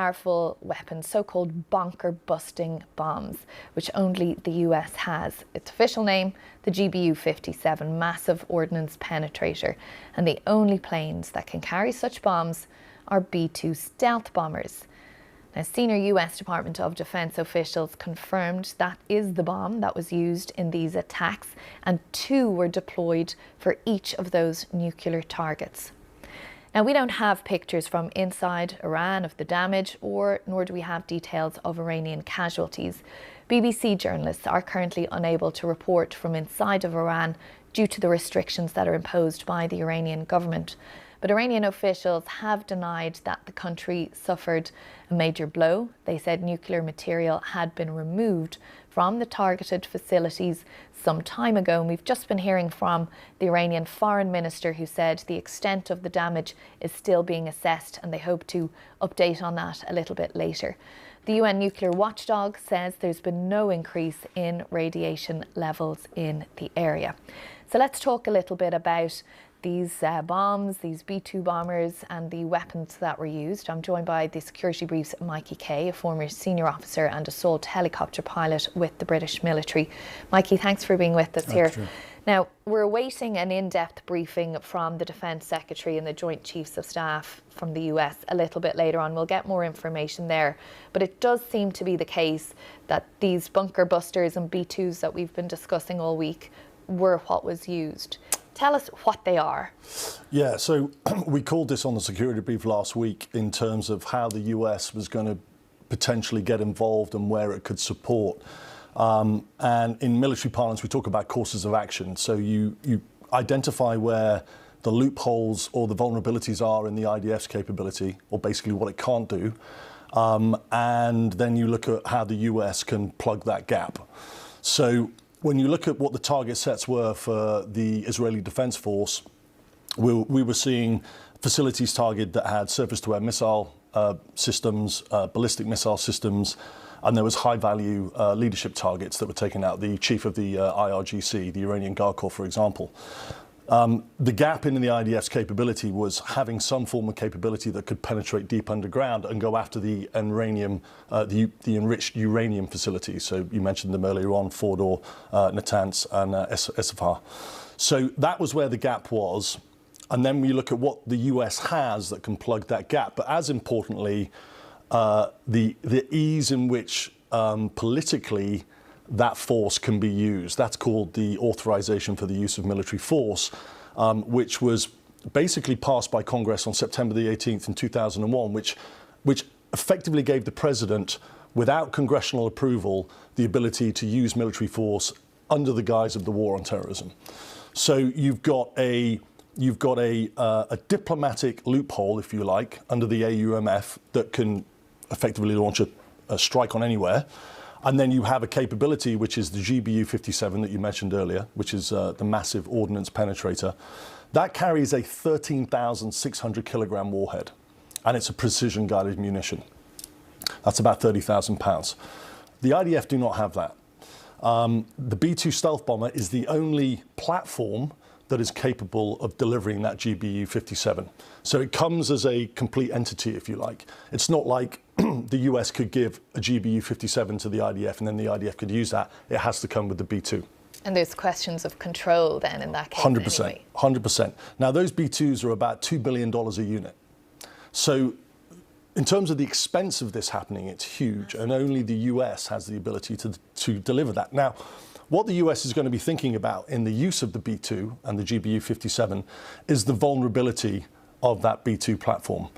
Powerful weapons, so-called bunker-busting bombs, which only the US has. Its official name, the GBU-57 Massive Ordnance Penetrator, and the only planes that can carry such bombs are B-2 stealth bombers. Now, senior US Department of Defense officials confirmed that is the bomb that was used in these attacks, and 2 were deployed for each of those nuclear targets. Now, we don't have pictures from inside Iran of the damage, nor do we have details of Iranian casualties. BBC journalists are currently unable to report from inside of Iran due to the restrictions that are imposed by the Iranian government. But Iranian officials have denied that the country suffered a major blow. They said nuclear material had been removed from the targeted facilities some time ago. And we've just been hearing from the Iranian foreign minister, who said the extent of the damage is still being assessed, and they hope to update on that a little bit later. The UN nuclear watchdog says there's been no increase in radiation levels in the area. So let's talk a little bit about these bombs, these B-2 bombers, and the weapons that were used. I'm joined by the Security Brief's Mikey Kay, a former senior officer and assault helicopter pilot with the British military. Mikey, thanks for being with us here. True. Now, we're awaiting an in-depth briefing from the Defence Secretary and the Joint Chiefs of Staff from the US a little bit later on. We'll get more information there. But it does seem to be the case that these bunker busters and B-2s that we've been discussing all week were what was used. Tell us what they are. Yeah, so we called this on the security brief last week in terms of how the US was going to potentially get involved and where it could support. And in military parlance, we talk about courses of action. So you identify where the loopholes or the vulnerabilities are in the IDF's capability, or basically what it can't do. And then you look at how the US can plug that gap. So when you look at what the target sets were for the Israeli Defense Force, we were seeing facilities targeted that had surface-to-air missile systems, ballistic missile systems, and there was high-value leadership targets that were taken out. The chief of the IRGC, the Iranian Guard Corps, for example. The gap in the IDF's capability was having some form of capability that could penetrate deep underground and go after the uranium, the enriched uranium facilities. So you mentioned them earlier on, Fordow, Natanz, and Isfahan. So that was where the gap was. And then we look at what the US has that can plug that gap. But as importantly, the ease in which politically that force can be used. That's called the Authorization for the Use of Military Force, which was basically passed by Congress on September the 18th in 2001, which effectively gave the president, without congressional approval, the ability to use military force under the guise of the war on terrorism. So you've got a diplomatic loophole, if you like, under the AUMF that can effectively launch a strike on anywhere. And then you have a capability, which is the GBU-57 that you mentioned earlier, which is the Massive Ordnance Penetrator. That carries a 13,600 kilogram warhead, and it's a precision-guided munition. That's about 30,000 pounds. The IDF do not have that. The B-2 stealth bomber is the only platform that is capable of delivering that GBU-57. So it comes as a complete entity, if you like. It's not like the US could give a GBU-57 to the IDF and then the IDF could use that. It has to come with the B-2. And there's questions of control then in that case. 100%. Anyway. 100%. Now, those B-2s are about $2 billion a unit. So in terms of the expense of this happening, it's huge. And only the US has the ability to deliver that. Now, what the US is going to be thinking about in the use of the B-2 and the GBU-57 is the vulnerability of that B-2 platform.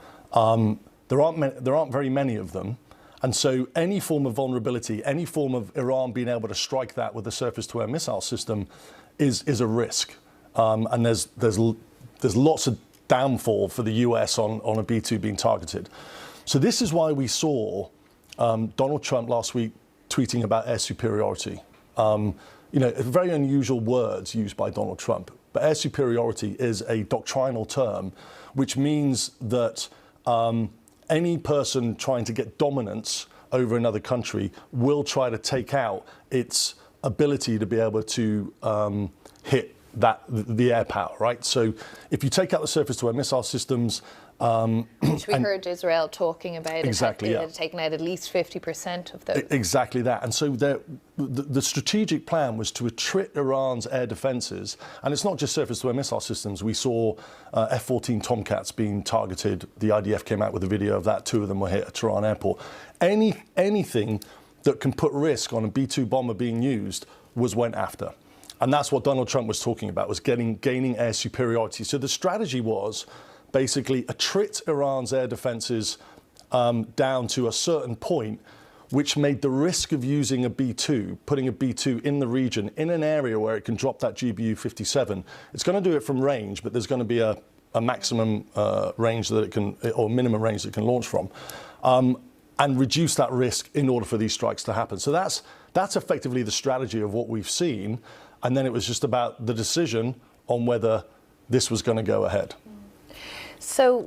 There aren't very many of them. And so any form of vulnerability, any form of Iran being able to strike that with a surface-to-air missile system is a risk. And there's lots of downfall for the US on a B-2 being targeted. So this is why we saw Donald Trump last week tweeting about air superiority. Very unusual words used by Donald Trump. But air superiority is a doctrinal term, which means that any person trying to get dominance over another country will try to take out its ability to be able to hit the air power, right? So if you take out the surface-to-air missile systems, Which we heard Israel talking about. Exactly, it had taken out at least 50% of those. Exactly that. And so the strategic plan was to attrit Iran's air defences, and it's not just surface-to-air missile systems. We saw F-14 Tomcats being targeted. The IDF came out with a video of that. 2 of them were hit at Tehran airport. Anything that can put risk on a B-2 bomber being used went after. And that's what Donald Trump was talking about, was gaining air superiority. So the strategy was basically attrit Iran's air defences down to a certain point, which made the risk of using a B-2, putting a B-2 in the region, in an area where it can drop that GBU-57. It's going to do it from range, but there's going to be a maximum range that it can, or minimum range that it can launch from, and reduce that risk in order for these strikes to happen. So that's effectively the strategy of what we've seen. And then it was just about the decision on whether this was going to go ahead. So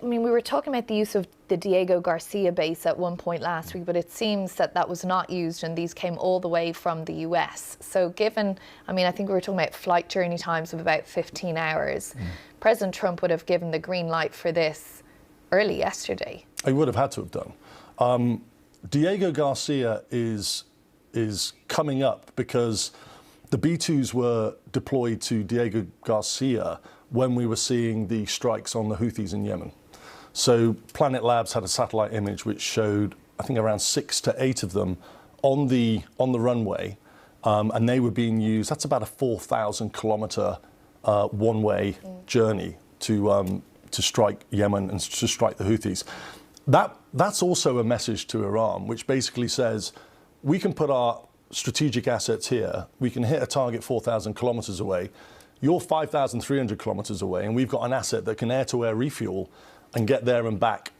we were talking about the use of the Diego Garcia base at one point last week, but it seems that was not used and these came all the way from the US. So given, I think we were talking about flight journey times of about 15 hours. President Trump would have given the green light for this early yesterday. He would have had to have done. Diego Garcia is coming up because the B-2s were deployed to Diego Garcia when we were seeing the strikes on the Houthis in Yemen. So Planet Labs had a satellite image which showed, I think, around 6 to 8 of them on the runway, and they were being used. That's about a 4,000 kilometer one-way journey to strike Yemen and to strike the Houthis. That's also a message to Iran, which basically says we can put our strategic assets here, we can hit a target 4,000 kilometers away, you're 5,300 kilometers away, and we've got an asset that can air-to-air refuel and get there and back,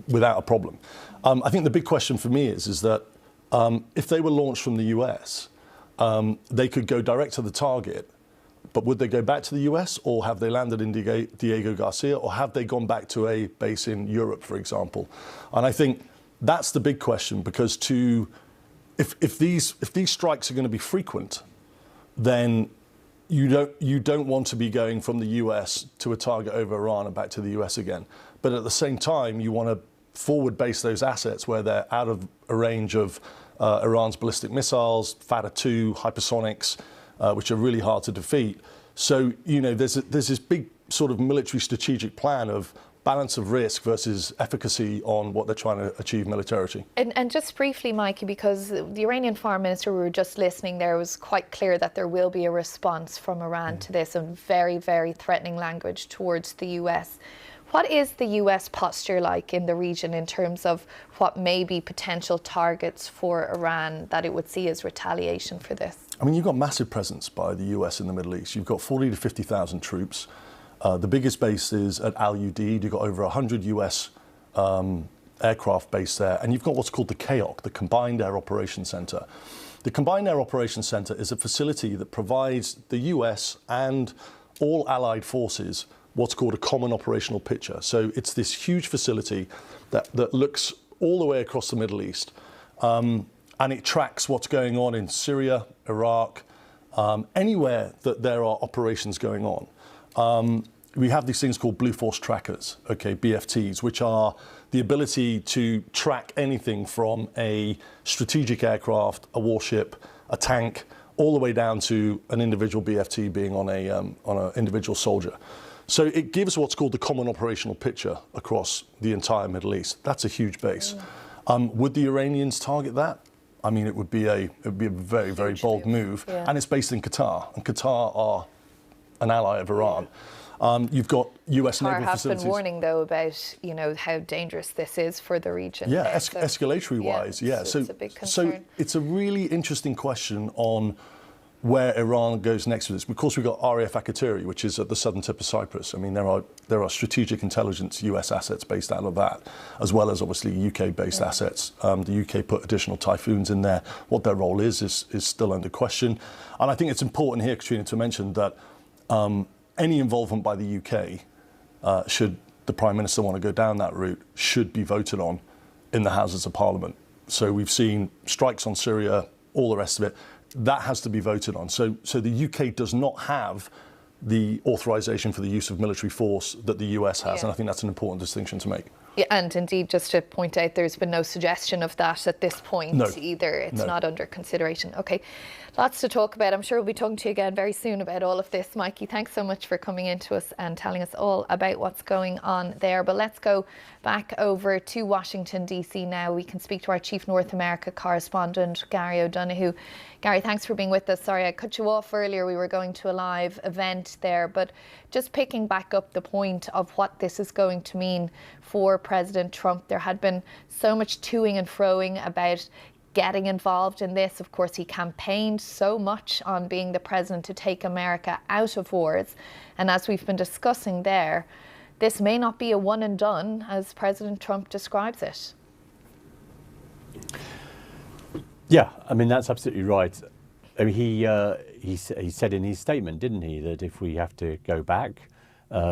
without a problem. I think the big question for me is that if they were launched from the US, they could go direct to the target, but would they go back to the US, or have they landed in Diego Garcia, or have they gone back to a base in Europe, for example? And I think that's the big question, because if these strikes are going to be frequent, then you don't want to be going from the US to a target over Iran and back to the US again. But at the same time, you want to forward base those assets where they're out of a range of Iran's ballistic missiles, Fatah-2, hypersonics, which are really hard to defeat. So, there's this big sort of military strategic plan of balance of risk versus efficacy on what they're trying to achieve militarily. And just briefly, Mikey, because the Iranian foreign minister, we were just listening there, was quite clear that there will be a response from Iran to this, and very, very threatening language towards the US. What is the US posture like in the region in terms of what may be potential targets for Iran that it would see as retaliation for this? You've got massive presence by the US in the Middle East. You've got 40 to 50,000 troops. The biggest base is at Al Udeid. You've got over 100 US aircraft based there. And you've got what's called the CAOC, the Combined Air Operations Center. The Combined Air Operations Center is a facility that provides the US and all allied forces what's called a common operational picture. So it's this huge facility that looks all the way across the Middle East. And it tracks what's going on in Syria, Iraq, anywhere that there are operations going on. We have these things called Blue Force Trackers, BFTs, which are the ability to track anything from a strategic aircraft, a warship, a tank, all the way down to an individual BFT being on an individual soldier. So it gives what's called the common operational picture across the entire Middle East. That's a huge base. Would the Iranians target that? It would be a very, very bold move. Yeah. And it's based in Qatar, and Qatar are an ally of Iran. You've got US naval facilities. Qatar have been warning, though, about how dangerous this is for the region. Yeah, escalatory-wise, yeah. So it's a big concern. So it's a really interesting question on where Iran goes next with this. Of course, we've got RAF Akrotiri, which is at the southern tip of Cyprus. There are strategic intelligence US assets based out of that, as well as obviously UK-based assets. The UK put additional Typhoons in there. What their role is still under question. And I think it's important here, Katrina, to mention that any involvement by the UK, should the Prime Minister want to go down that route, should be voted on in the Houses of Parliament. So we've seen strikes on Syria, all the rest of it. That has to be voted on. So the UK does not have the authorization for the use of military force that the US has. Yeah. And I think that's an important distinction to make. Yeah, and indeed, just to point out, there's been no suggestion of that at this point either. It's not under consideration. Okay, lots to talk about. I'm sure we'll be talking to you again very soon about all of this. Mikey, thanks so much for coming in to us and telling us all about what's going on there. But let's go back over to Washington, D.C. now. We can speak to our Chief North America correspondent, Gary O'Donoghue. Gary, thanks for being with us. Sorry, I cut you off earlier. We were going to a live event there, but just picking back up the point of what this is going to mean for President Trump. There had been so much toing and froing about getting involved in this. Of course, he campaigned so much on being the president to take America out of wars. And as we've been discussing there, this may not be a one and done, as President Trump describes it. Yeah, I mean, that's absolutely right. I mean, he said in his statement, didn't he, that if we have to go back,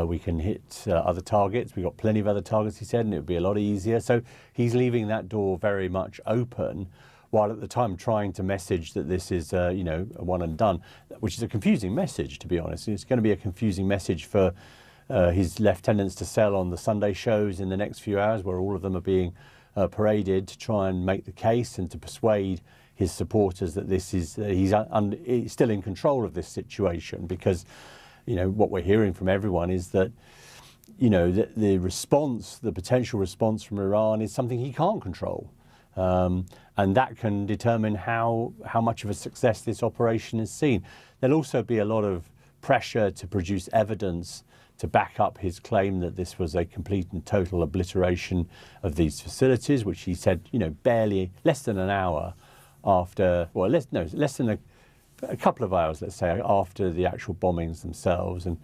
we can hit other targets. We've got plenty of other targets, he said, and it would be a lot easier. So he's leaving that door very much open, while at the time trying to message that this is, a one and done, which is a confusing message, to be honest. It's going to be a confusing message for his lieutenants to sell on the Sunday shows in the next few hours, where all of them are being paraded to try and make the case and to persuade his supporters that this is he's still in control of this situation, because what we're hearing from everyone is that the response, the potential response from Iran, is something he can't control, and that can determine how much of a success this operation is seen. There'll also be a lot of pressure to produce evidence to back up his claim that this was a complete and total obliteration of these facilities, which he said, barely less than an hour after, less than a couple of hours, let's say, after the actual bombings themselves. And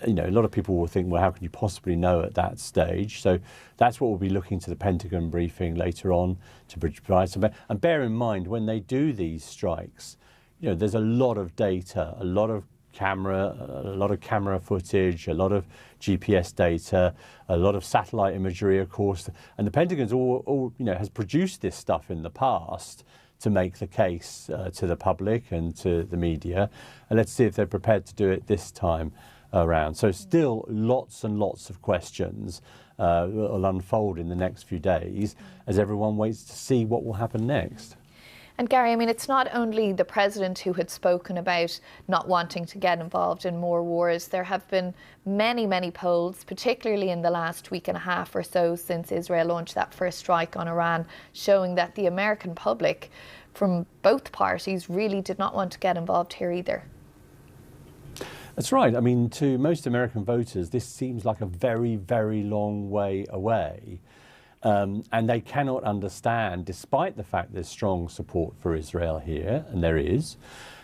a lot of people will think, well, how can you possibly know at that stage? So that's what we'll be looking to the Pentagon briefing later on to provide some. And bear in mind, when they do these strikes, there's a lot of data, a lot of camera footage, a lot of GPS data, a lot of satellite imagery, of course. And the Pentagon's has produced this stuff in the past to make the case to the public and to the media. And let's see if they're prepared to do it this time around. So still lots and lots of questions will unfold in the next few days as everyone waits to see what will happen next. And Gary, I mean, it's not only the president who had spoken about not wanting to get involved in more wars. There have been many, many polls, particularly in the last week and a half or so since Israel launched that first strike on Iran, showing that the American public from both parties really did not want to get involved here either. That's right. I mean, to most American voters, this seems like a very, very long way away. And they cannot understand, despite the fact there's strong support for Israel here, and there is,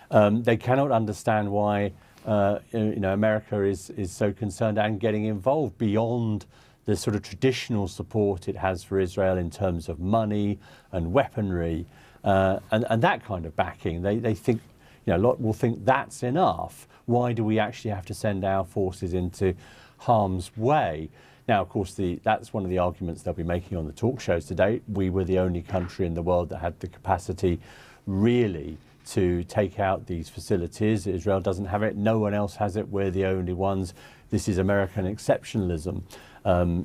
they cannot understand why America is so concerned and getting involved beyond the sort of traditional support it has for Israel in terms of money and weaponry and that kind of backing. They think, a lot will think that's enough. Why do we actually have to send our forces into harm's way? Now, of course, that's one of the arguments they'll be making on the talk shows today. We were the only country in the world that had the capacity really to take out these facilities. Israel doesn't have it. No one else has it. We're the only ones. This is American exceptionalism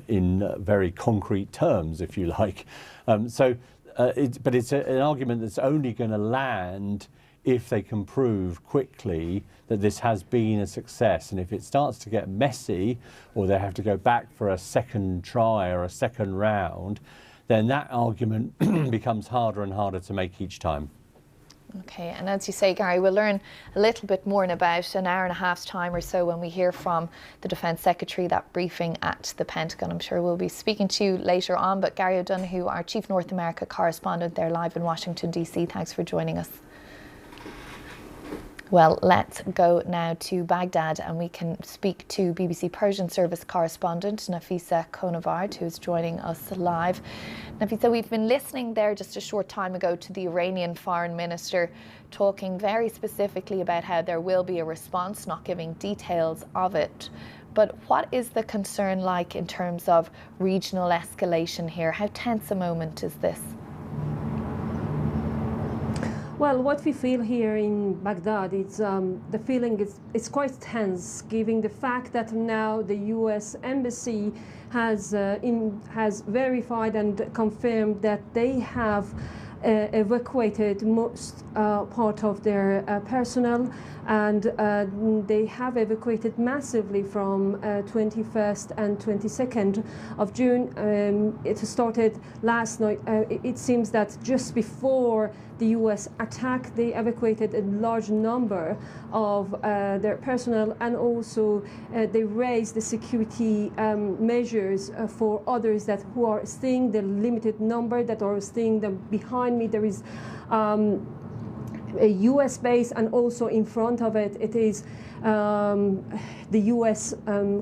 in very concrete terms, if you like. But it's an argument that's only going to land if they can prove quickly that this has been a success. And if it starts to get messy, or they have to go back for a second try or a second round, then that argument becomes harder and harder to make each time. Okay, and as you say, Gary, we'll learn a little bit more in about an hour and a half's time or so when we hear from the Defence Secretary, that briefing at the Pentagon. I'm sure we'll be speaking to you later on. But Gary O'Donoghue, our Chief North America correspondent there live in Washington, D.C., thanks for joining us. Well, let's go now to Baghdad and we can speak to BBC Persian Service correspondent Nafisa Konavard, who's joining us live. Nafisa, we've been listening there just a short time ago to the Iranian Foreign Minister talking very specifically about how there will be a response, not giving details of it. But what is the concern like in terms of regional escalation here? How tense a moment is this? Well, what we feel here in Baghdad, the feeling is it's quite tense, given the fact that now the U.S. embassy has verified and confirmed that they have evacuated most part of their personnel, and they have evacuated massively from 21st and 22nd of June. It started last night. It seems that just before the U.S. attack, they evacuated a large number of their personnel, and also they raised the security measures for others that who are staying, the limited number that are staying. Behind me there is a U.S. base, and also in front of it, it is the U.S.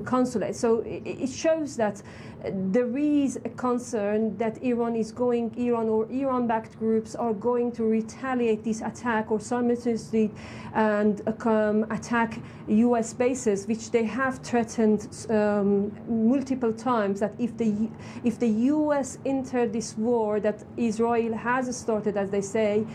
consulate. So it shows that there is a concern that Iran or Iran-backed groups are going to retaliate this attack or simultaneously and attack U.S. bases, which they have threatened multiple times, that if the U.S. enter this war that Israel has started, as they say,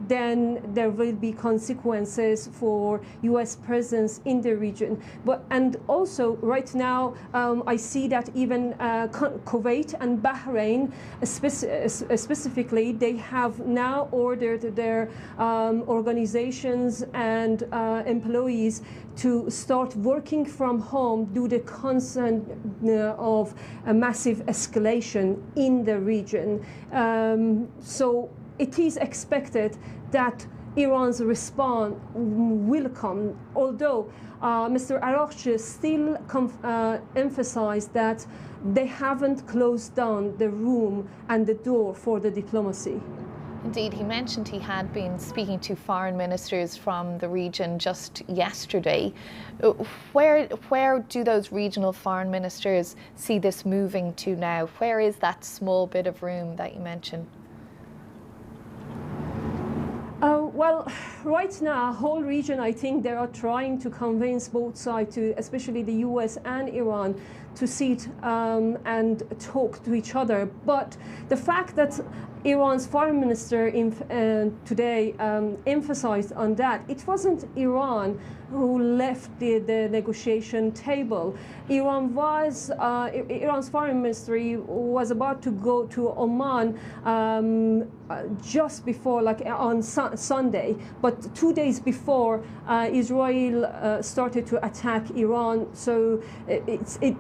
then there will be consequences for U.S. presence in the region. And also right now, I see that even Kuwait and Bahrain, specifically, they have now ordered their organizations and employees to start working from home due to the concern of a massive escalation in the region. So it is expected that Iran's response will come, although Mr. Araghchi still emphasized that they haven't closed down the room and the door for the diplomacy. Indeed, he mentioned he had been speaking to foreign ministers from the region just yesterday. Where do those regional foreign ministers see this moving to now? Where is that small bit of room that you mentioned? Well, right now, whole region, I think they are trying to convince both sides, especially the U.S. and Iran, to sit and talk to each other. But the fact that Iran's foreign minister today emphasized on that, it wasn't Iran who left the negotiation table. Iran's foreign ministry was about to go to Oman just before, like on Sunday, but 2 days before Israel started to attack Iran. So it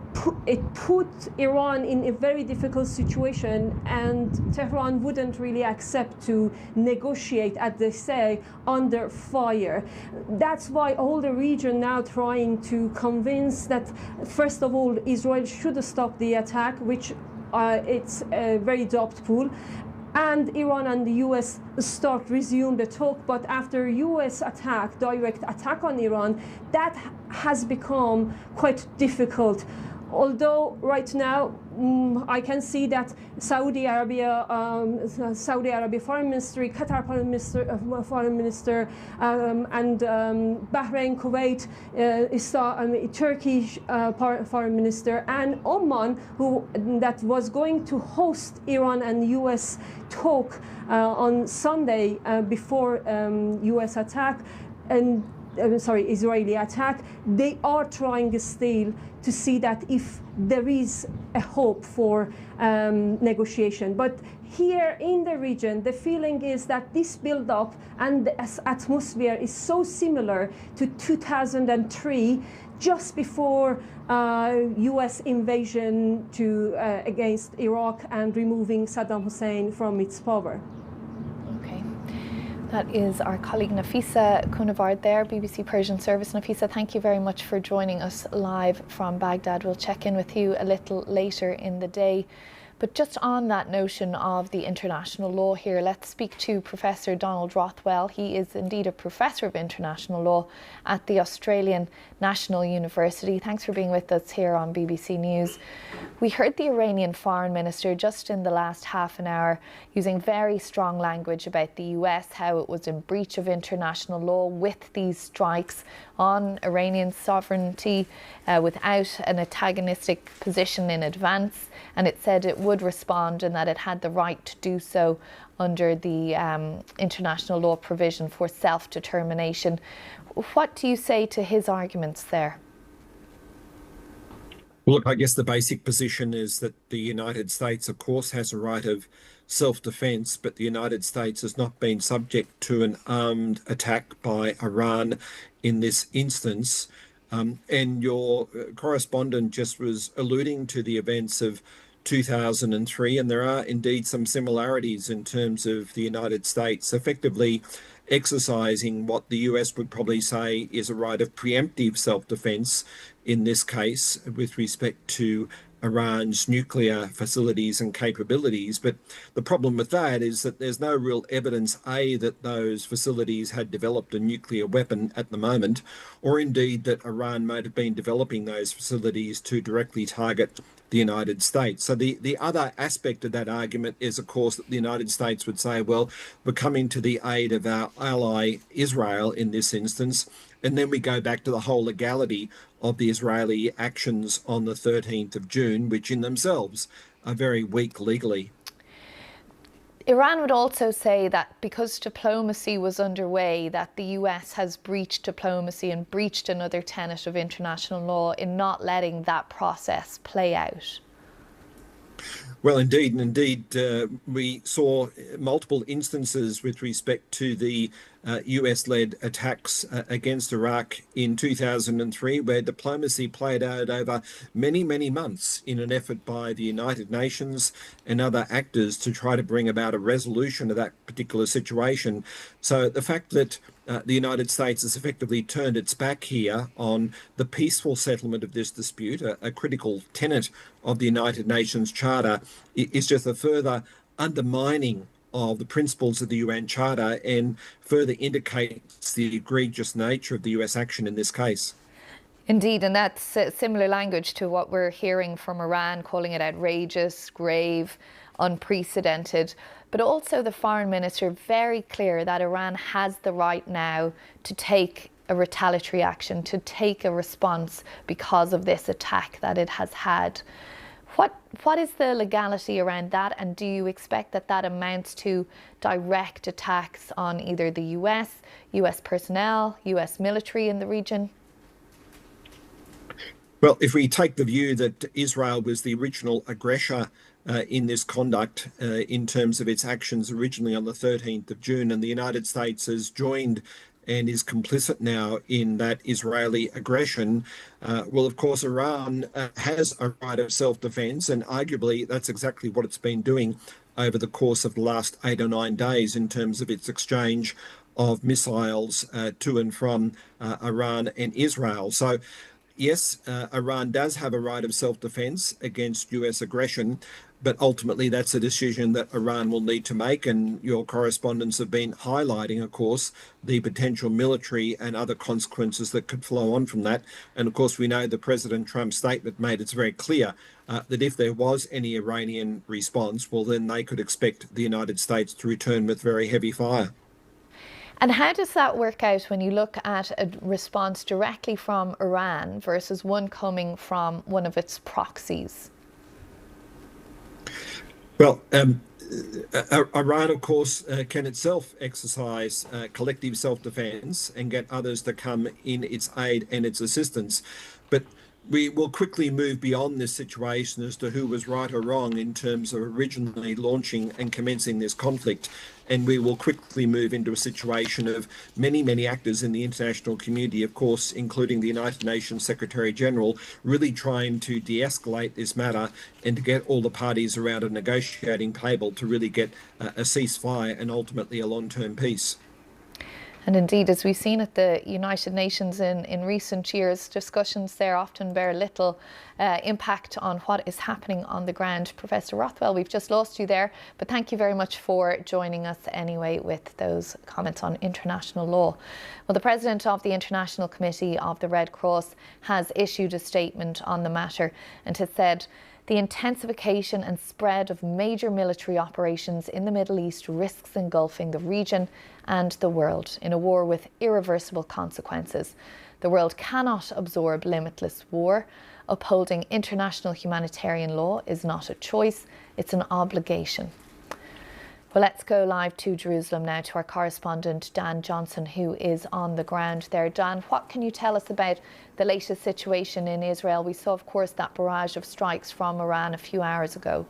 put Iran in a very difficult situation, and Tehran wouldn't really accept to negotiate, as they say, under fire. That's why all the region now trying to convince that, first of all, Israel should stop the attack, which it's very doubtful, and Iran and the U.S. resume the talk. But after U.S. direct attack on Iran, that has become quite difficult. Although right now I can see that Saudi Arabia foreign ministry, Qatar foreign minister, and Bahrain, Kuwait, Turkish foreign minister, and Oman, that was going to host Iran and U.S. talk on Sunday before U.S. attack and Israeli attack. They are trying still to see that if there is a hope for negotiation. But here in the region, the feeling is that this build-up and the atmosphere is so similar to 2003, just before U.S. invasion against Iraq and removing Saddam Hussein from its power. That is our colleague Nafisa Kunavard there, BBC Persian Service. Nafisa, thank you very much for joining us live from Baghdad. We'll check in with you a little later in the day. But just on that notion of the international law here, let's speak to Professor Donald Rothwell. He is indeed a professor of international law at the Australian National University. Thanks for being with us here on BBC News. We heard the Iranian foreign minister just in the last half an hour using very strong language about the US, how it was in breach of international law with these strikes on Iranian sovereignty without an antagonistic position in advance. And it said it would would respond and that it had the right to do so under the international law provision for self-determination. What do you say to his arguments there? Well, look, I guess the basic position is that the United States, of course, has a right of self-defense, but the United States has not been subject to an armed attack by Iran in this instance. And your correspondent just was alluding to the events of 2003, and there are indeed some similarities in terms of the United States effectively exercising what the US would probably say is a right of preemptive self-defense in this case with respect to Iran's nuclear facilities and capabilities. But the problem with that is that there's no real evidence, A, that those facilities had developed a nuclear weapon at the moment, or indeed that Iran might have been developing those facilities to directly target the United States. So the other aspect of that argument is, of course, that the United States would say, well, we're coming to the aid of our ally Israel in this instance. And then we go back to the whole legality of the Israeli actions on the 13th of June, which in themselves are very weak legally. Iran would also say that because diplomacy was underway, that the US has breached diplomacy and breached another tenet of international law in not letting that process play out. Well, indeed, we saw multiple instances with respect to the US-led attacks against Iraq in 2003, where diplomacy played out over many, many months in an effort by the United Nations and other actors to try to bring about a resolution of that particular situation. So the fact that the United States has effectively turned its back here on the peaceful settlement of this dispute, a critical tenet of the United Nations Charter, is just a further undermining of the principles of the UN Charter and further indicates the egregious nature of the US action in this case. Indeed, and that's similar language to what we're hearing from Iran, calling it outrageous, grave, unprecedented. But also the foreign minister very clear that Iran has the right now to take a retaliatory action, to take a response because of this attack that it has had. What is the legality around that, and do you expect that that amounts to direct attacks on either the US personnel, US military in the region? Well, if we take the view that Israel was the original aggressor in this conduct in terms of its actions originally on the 13th of June, and the United States has joined and is complicit now in that Israeli aggression, well, of course, Iran has a right of self-defense, and arguably that's exactly what it's been doing over the course of the last 8 or 9 days in terms of its exchange of missiles to and from Iran and Israel. So yes, Iran does have a right of self-defense against US aggression, but ultimately that's a decision that Iran will need to make. And your correspondents have been highlighting, of course, the potential military and other consequences that could flow on from that. And of course, we know the President Trump's statement made it very clear that if there was any Iranian response, well, then they could expect the United States to return with very heavy fire. And how does that work out when you look at a response directly from Iran versus one coming from one of its proxies? Well, Iran, of course, can itself exercise collective self-defense and get others to come in its aid and its assistance. But we will quickly move beyond this situation as to who was right or wrong in terms of originally launching and commencing this conflict. And we will quickly move into a situation of many, many actors in the international community, of course, including the United Nations Secretary General, really trying to de-escalate this matter and to get all the parties around a negotiating table to really get a ceasefire and ultimately a long-term peace. And indeed, as we've seen at the United Nations in recent years, discussions there often bear little impact on what is happening on the ground. Professor Rothwell, we've just lost you there, but thank you very much for joining us anyway with those comments on international law. Well, the President of the International Committee of the Red Cross has issued a statement on the matter and has said, the intensification and spread of major military operations in the Middle East risks engulfing the region and the world in a war with irreversible consequences. The world cannot absorb limitless war. Upholding international humanitarian law is not a choice, it's an obligation. Well, let's go live to Jerusalem now to our correspondent Dan Johnson, who is on the ground there. Dan, what can you tell us about the latest situation in Israel? We saw, of course, that barrage of strikes from Iran a few hours ago.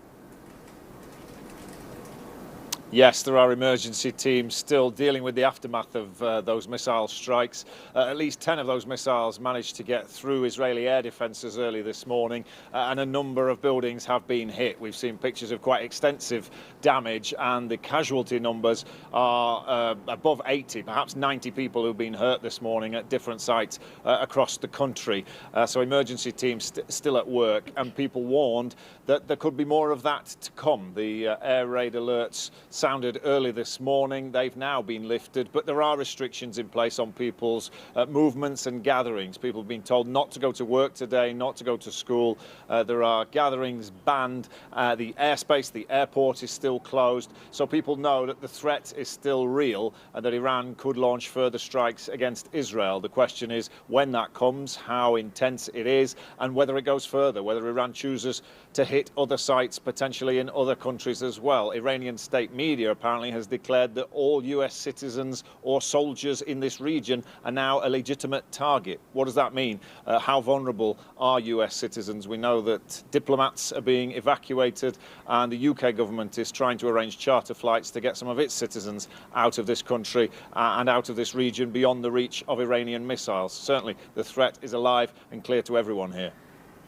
Yes, there are emergency teams still dealing with the aftermath of those missile strikes. At least 10 of those missiles managed to get through Israeli air defences early this morning, and a number of buildings have been hit. We've seen pictures of quite extensive damage, and the casualty numbers are above 80, perhaps 90 people who've been hurt this morning at different sites across the country. So emergency teams still at work, and people warned that there could be more of that to come. The air raid alerts sounded early this morning. They've now been lifted, but there are restrictions in place on people's movements and gatherings. People have been told not to go to work today, not to go to school. There are gatherings banned. The airspace, the airport is still closed. So people know that the threat is still real and that Iran could launch further strikes against Israel. The question is when that comes, how intense it is, and whether it goes further, whether Iran chooses to hit other sites, potentially in other countries as well. Iranian state media apparently has declared that all US citizens or soldiers in this region are now a legitimate target. What does that mean? How vulnerable are US citizens? We know that diplomats are being evacuated, and the UK government is trying to arrange charter flights to get some of its citizens out of this country and out of this region beyond the reach of Iranian missiles. Certainly the threat is alive and clear to everyone here.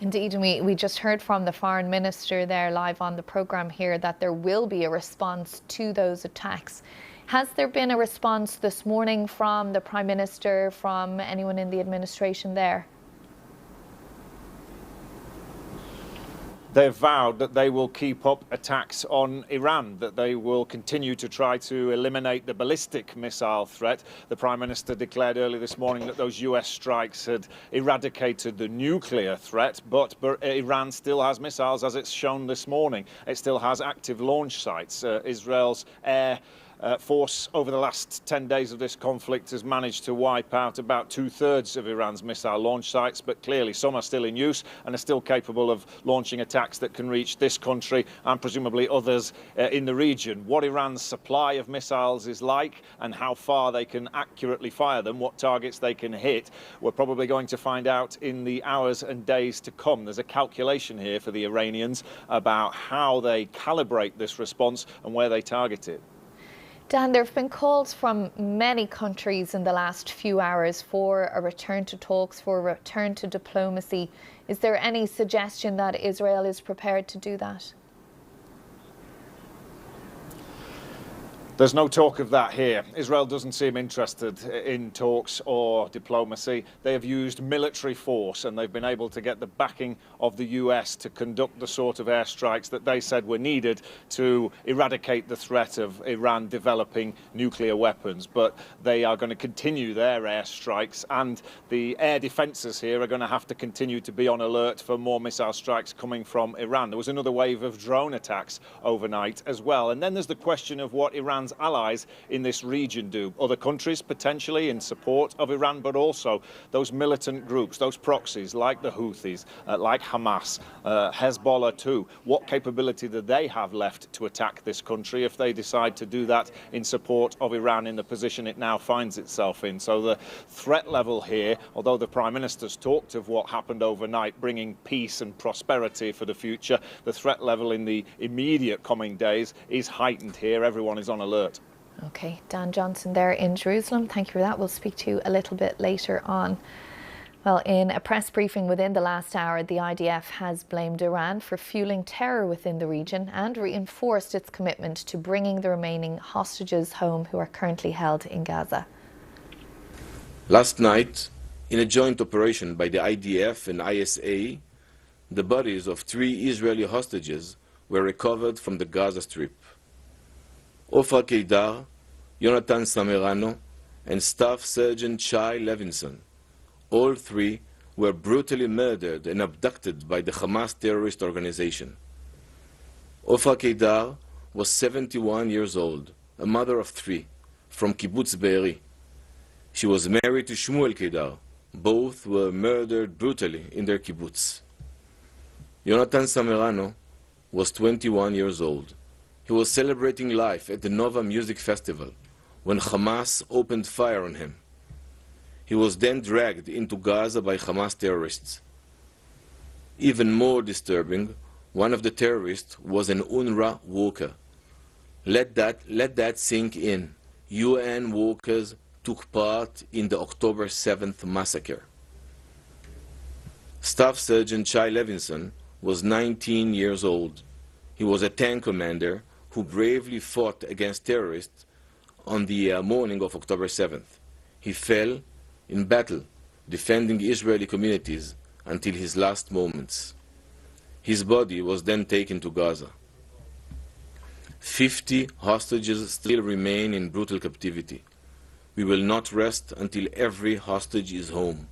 Indeed, and we just heard from the foreign minister there live on the programme here that there will be a response to those attacks. Has there been a response this morning from the Prime Minister, from anyone in the administration there? They've vowed that they will keep up attacks on Iran, that they will continue to try to eliminate the ballistic missile threat. The Prime Minister declared early this morning that those US strikes had eradicated the nuclear threat, but Iran still has missiles, as it's shown this morning. It still has active launch sites. Israel's air force over the last 10 days of this conflict has managed to wipe out about 2/3 of Iran's missile launch sites, but clearly some are still in use and are still capable of launching attacks that can reach this country and presumably others in the region. What Iran's supply of missiles is like and how far they can accurately fire them, what targets they can hit, we're probably going to find out in the hours and days to come. There's a calculation here for the Iranians about how they calibrate this response and where they target it. Dan, there have been calls from many countries in the last few hours for a return to talks, for a return to diplomacy. Is there any suggestion that Israel is prepared to do that? There's no talk of that here. Israel doesn't seem interested in talks or diplomacy. They have used military force, and they've been able to get the backing of the US to conduct the sort of airstrikes that they said were needed to eradicate the threat of Iran developing nuclear weapons. But they are going to continue their airstrikes, and the air defences here are going to have to continue to be on alert for more missile strikes coming from Iran. There was another wave of drone attacks overnight as well. And then there's the question of what Iran's allies in this region do. Other countries potentially in support of Iran, but also those militant groups, those proxies like the Houthis, like Hamas, Hezbollah too. What capability do they have left to attack this country if they decide to do that in support of Iran in the position it now finds itself in? So the threat level here, although the Prime Minister's talked of what happened overnight, bringing peace and prosperity for the future, the threat level in the immediate coming days is heightened here. Everyone is on alert. Okay, Dan Johnson there in Jerusalem. Thank you for that. We'll speak to you a little bit later on. Well, in a press briefing within the last hour, the IDF has blamed Iran for fueling terror within the region and reinforced its commitment to bringing the remaining hostages home who are currently held in Gaza. Last night, in a joint operation by the IDF and ISA, the bodies of 3 Israeli hostages were recovered from the Gaza Strip. Ofra Keidar, Yonatan Samerano, and Staff Sergeant Shai Levinson. All 3 were brutally murdered and abducted by the Hamas terrorist organization. Ofra Keidar was 71 years old, a mother of 3, from Kibbutz Be'eri. She was married to Shmuel Keidar. Both were murdered brutally in their kibbutz. Jonathan Samerano was 21 years old. He was celebrating life at the Nova Music Festival when Hamas opened fire on him. He was then dragged into Gaza by Hamas terrorists. Even more disturbing, one of the terrorists was an UNRWA worker. Let that sink in. UN workers took part in the October 7th massacre. Staff Sergeant Chai Levinson was 19 years old. He was a tank commander who bravely fought against terrorists on the morning of October 7th. He fell in battle, defending Israeli communities until his last moments. His body was then taken to Gaza. 50 hostages still remain in brutal captivity. We will not rest until every hostage is home.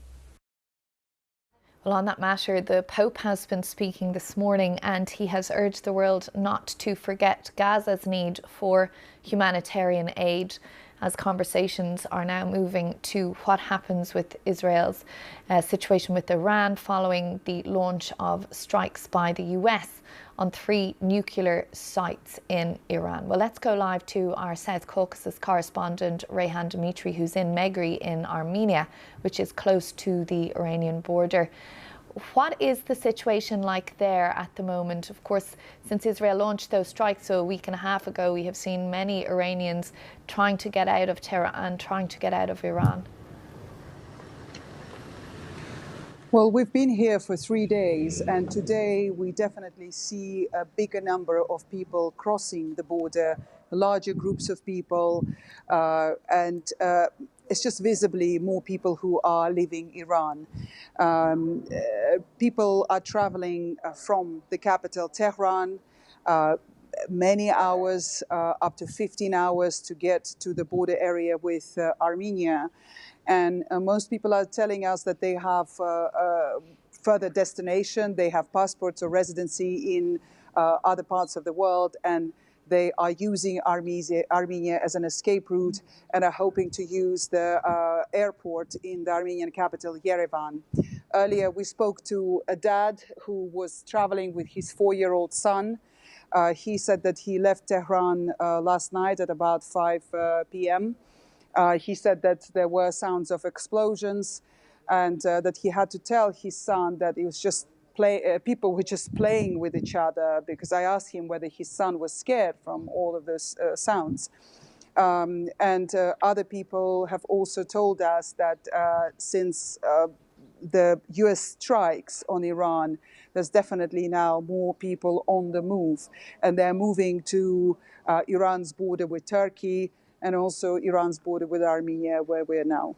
Well, on that matter, the Pope has been speaking this morning, and he has urged the world not to forget Gaza's need for humanitarian aid, as conversations are now moving to what happens with Israel's situation with Iran following the launch of strikes by the US on 3 nuclear sites in Iran. Well, let's go live to our South Caucasus correspondent, Rayhan Dimitri, who's in Megri in Armenia, which is close to the Iranian border. What is the situation like there at the moment? Of course, since Israel launched those strikes a week and a half ago, we have seen many Iranians trying to get out of Tehran, trying to get out of Iran. Well, we've been here for 3 days, and today we definitely see a bigger number of people crossing the border, larger groups of people, and it's just visibly more people who are leaving Iran. People are traveling from the capital, Tehran, many hours, up to 15 hours to get to the border area with Armenia. And most people are telling us that they have further destination, they have passports or residency in other parts of the world, and they are using Armenia as an escape route and are hoping to use the airport in the Armenian capital, Yerevan. Earlier, we spoke to a dad who was traveling with his 4-year-old son. He said that he left Tehran last night at about 5 p.m. He said that there were sounds of explosions and that he had to tell his son that it was just people were just playing with each other, because I asked him whether his son was scared from all of those sounds. And other people have also told us that since the US strikes on Iran, there's definitely now more people on the move, and they're moving to Iran's border with Turkey and also Iran's border with Armenia, where we're now.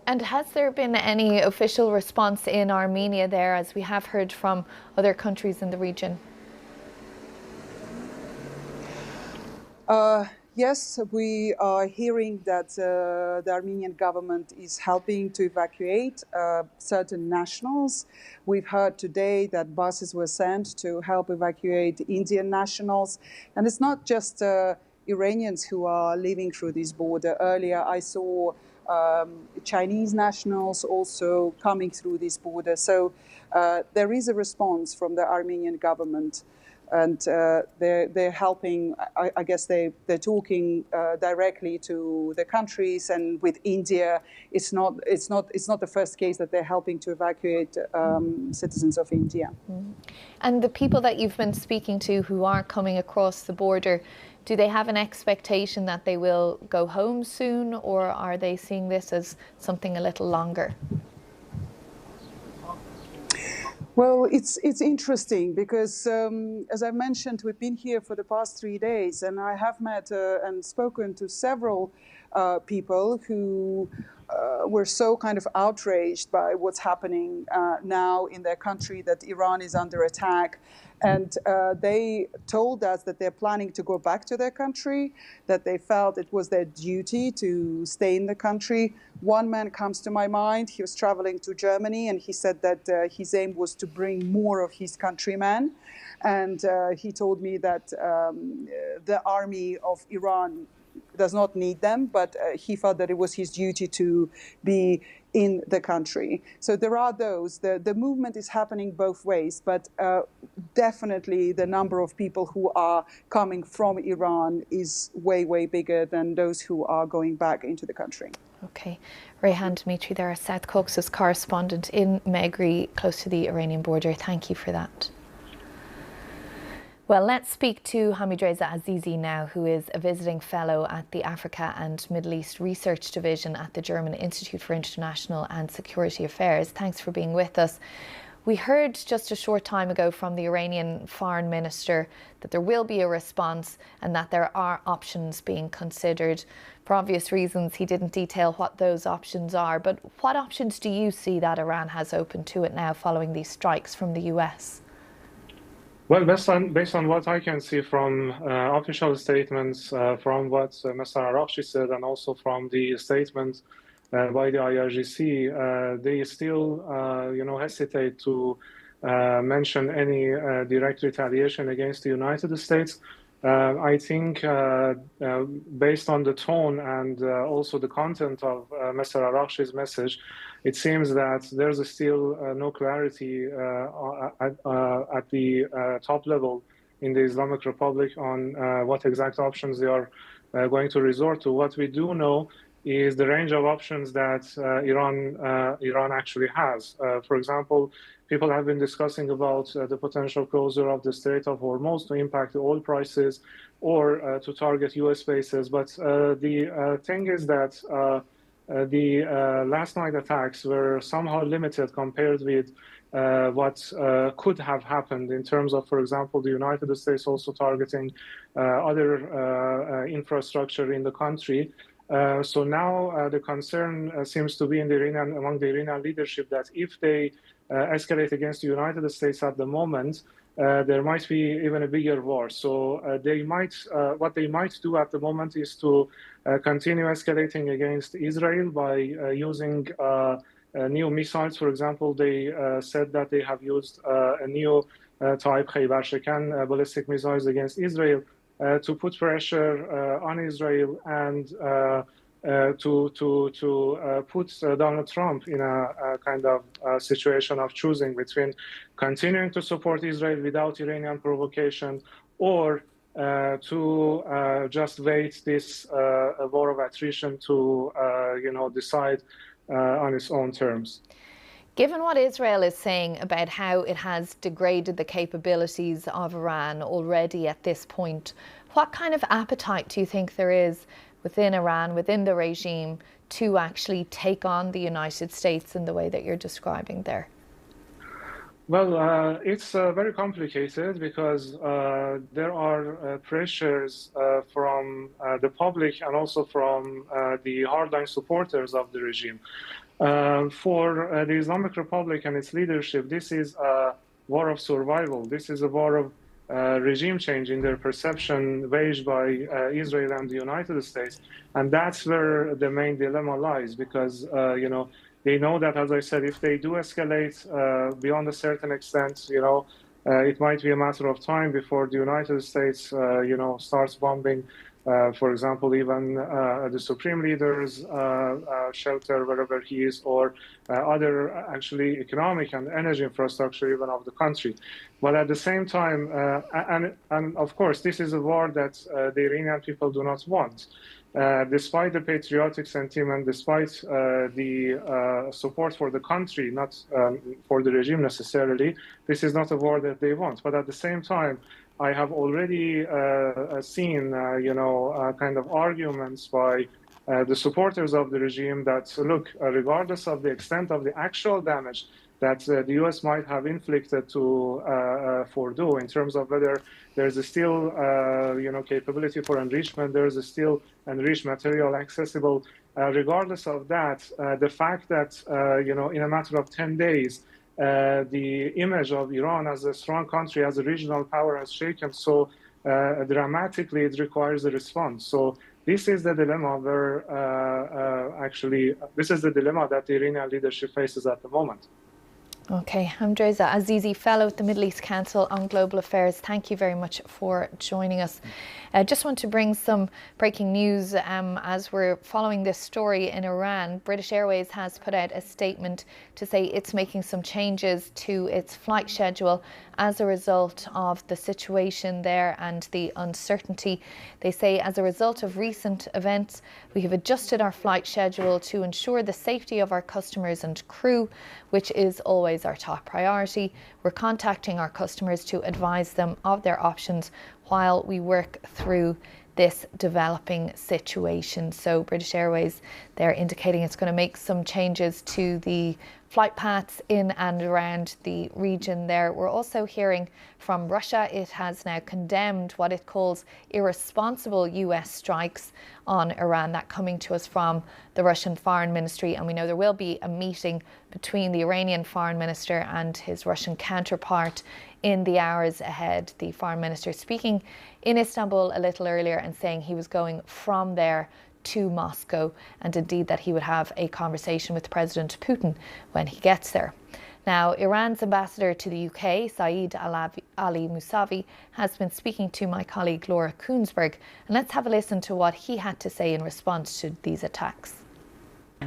And has there been any official response in Armenia there, as we have heard from other countries in the region? Yes, we are hearing that the Armenian government is helping to evacuate certain nationals. We've heard today that buses were sent to help evacuate Indian nationals. And it's not just Iranians who are living through this border. Earlier, I saw Chinese nationals also coming through this border. So there is a response from the Armenian government, and they're helping. I guess they're talking directly to the countries, and with India, it's not the first case that they're helping to evacuate citizens of India. Mm. And the people that you've been speaking to who are coming across the border, do they have an expectation that they will go home soon, or are they seeing this as something a little longer? Well, it's interesting because, as I mentioned, we've been here for the past 3 days, and I have met and spoken to several people who were so kind of outraged by what's happening now in their country, that Iran is under attack. And they told us that they're planning to go back to their country, that they felt it was their duty to stay in the country. One man comes to my mind. He was traveling to Germany, and he said that his aim was to bring more of his countrymen. And he told me that the army of Iran, does not need them, but he felt that it was his duty to be in the country. So there are those. The movement is happening both ways, but definitely the number of people who are coming from Iran is way, way bigger than those who are going back into the country. Okay. Rayhan Dimitri there, South Caucasus correspondent in Megri, close to the Iranian border. Thank you for that. Well, let's speak to Hamidreza Azizi now, who is a visiting fellow at the Africa and Middle East Research Division at the German Institute for International and Security Affairs. Thanks for being with us. We heard just a short time ago from the Iranian Foreign Minister that there will be a response and that there are options being considered. For obvious reasons, he didn't detail what those options are, but what options do you see that Iran has open to it now following these strikes from the US? Well, based on what I can see from official statements, from what Mr. Araghchi said, and also from the statement by the IRGC, they still, hesitate to mention any direct retaliation against the United States. I think based on the tone and also the content of Mr. Araghchi's message, it seems that there's still no clarity at the top level in the Islamic Republic on what exact options they are going to resort to. What we do know is the range of options that Iran actually has. For example, people have been discussing about the potential closure of the Strait of Hormuz to impact the oil prices or to target US bases. But the thing is that the last night attacks were somehow limited compared with what could have happened in terms of, for example, the United States also targeting other infrastructure in the country. So now the concern seems to be among the Iranian leadership that if they escalate against the United States at the moment, there might be even a bigger war. So what they might do at the moment is to continue escalating against Israel by using new missiles. For example, they said that they have used a new type Khaybar Shekan ballistic missiles against Israel to put pressure on Israel and to put Donald Trump in a kind of situation of choosing between continuing to support Israel without Iranian provocation or to just wait this war of attrition to decide on its own terms. Given what Israel is saying about how it has degraded the capabilities of Iran already at this point, what kind of appetite do you think there is within Iran, within the regime, to actually take on the United States in the way that you're describing there? Well, it's very complicated because there are pressures from the public and also from the hardline supporters of the regime. For the Islamic Republic and its leadership, this is a war of survival. This is a war of regime change in their perception waged by Israel and the United States. And that's where the main dilemma lies because, they know that, as I said, if they do escalate beyond a certain extent, it might be a matter of time before the United States, starts bombing, for example, even the Supreme Leader's shelter, wherever he is, or other actually economic and energy infrastructure even of the country. But at the same time, and of course, this is a war that the Iranian people do not want. Despite the patriotic sentiment, despite the support for the country, not for the regime necessarily, this is not a war that they want. But at the same time, I have already seen, kind of arguments by the supporters of the regime that, look, regardless of the extent of the actual damage that the U.S. might have inflicted to Fordow in terms of whether there's still, capability for enrichment, there's still enriched material accessible. Regardless of that, the fact that, in a matter of 10 days, the image of Iran as a strong country, as a regional power has shaken so dramatically, it requires a response. So this is the dilemma where this is the dilemma that the Iranian leadership faces at the moment. Okay, Hamidreza Azizi, Fellow at the Middle East Council on Global Affairs. Thank you very much for joining us. Just want to bring some breaking news as we're following this story in Iran. British Airways has put out a statement to say it's making some changes to its flight schedule as a result of the situation there and the uncertainty. They say as a result of recent events, we have adjusted our flight schedule to ensure the safety of our customers and crew, which is always our top priority. We're contacting our customers to advise them of their options while we work through this developing situation. So British Airways, they're indicating it's going to make some changes to the flight paths in and around the region there. We're also hearing from Russia. It has now condemned what it calls irresponsible US strikes on Iran. That coming to us from the Russian Foreign Ministry, and we know there will be a meeting between the Iranian Foreign Minister and his Russian counterpart in the hours ahead. The Foreign Minister speaking in Istanbul a little earlier and saying he was going from there to Moscow, and indeed that he would have a conversation with President Putin when he gets there. Now, Iran's ambassador to the UK, Saeed Ali Mousavi, has been speaking to my colleague Laura Kuenssberg, and let's have a listen to what he had to say in response to these attacks.